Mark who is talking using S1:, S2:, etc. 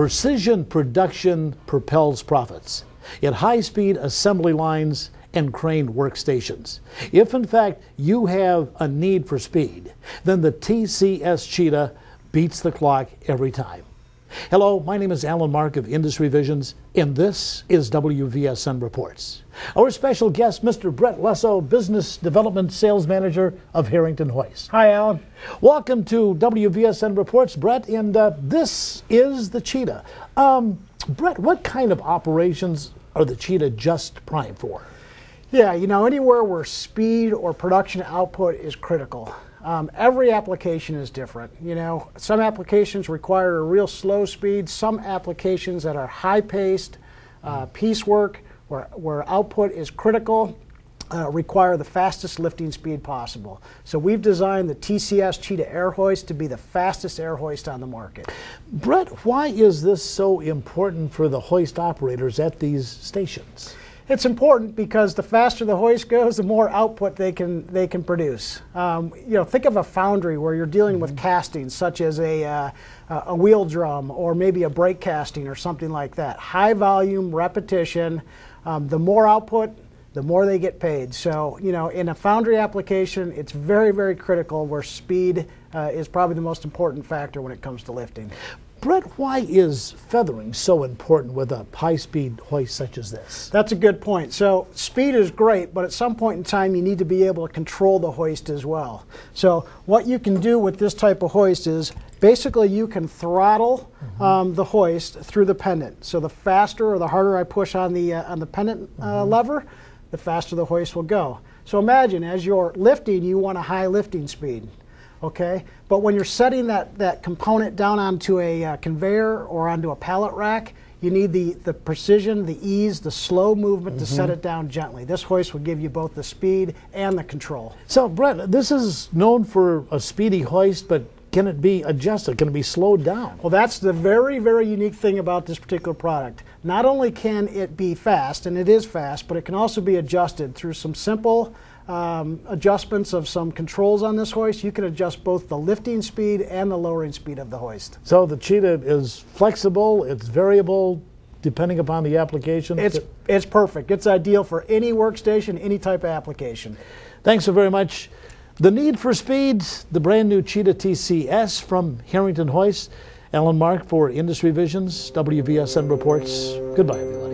S1: Precision production propels profits in high-speed assembly lines and craned workstations. If in fact you have a need for speed, then the TCS Cheetah beats the clock every time. Hello, my name is Allyn Mark of Industry Visions, and this is WVSN Reports. Our special guest, Mr. Bret Lussow, Business Development Sales Manager of Harrington Hoists.
S2: Hi, Allyn.
S1: Welcome to WVSN Reports, Bret, and this is the Cheetah. Bret, what kind of operations are the Cheetah just primed for?
S2: Yeah, you know, anywhere where speed or production output is critical. Every application is different. You know, some applications require a real slow speed. Some applications that are high-paced, piecework, where output is critical, require the fastest lifting speed possible. So we've designed the TCS Cheetah air hoist to be the fastest air hoist on the market.
S1: Bret, why is this so important for the hoist operators at these stations?
S2: It's important because the faster the hoist goes, the more output they can produce. You know, think of a foundry where you're dealing with castings, such as a wheel drum or maybe a brake casting or something like that. High volume, repetition. The more output, the more they get paid. So, you know, in a foundry application, it's very, very critical where speed is probably the most important factor when it comes to lifting.
S1: Bret, why is feathering so important with a high-speed hoist such as this?
S2: That's a good point. So speed is great, but at some point in time you need to be able to control the hoist as well. So what you can do with this type of hoist is basically you can throttle the hoist through the pendant. So the faster or the harder I push on the pendant lever, the faster the hoist will go. So imagine as you're lifting, you want a high lifting speed. Okay, but when you're setting that component down onto a conveyor or onto a pallet rack, you need the precision, the ease, the slow movement to set it down gently. This hoist will give you both the speed and the control.
S1: So, Bret, this is known for a speedy hoist, but can it be adjusted? Can it be slowed down?
S2: Well, that's the very, very unique thing about this particular product. Not only can it be fast, and it is fast, but it can also be adjusted through some simple adjustments of some controls on this hoist. You can adjust both the lifting speed and the lowering speed of the hoist.
S1: So the Cheetah is flexible, it's variable, depending upon the application?
S2: It's perfect. It's ideal for any workstation, any type of application.
S1: Thanks so very much. The need for speed, the brand new Cheetah TCS from Harrington Hoists. Allyn Mark for Industry Visions, WVSN Reports. Goodbye, everyone.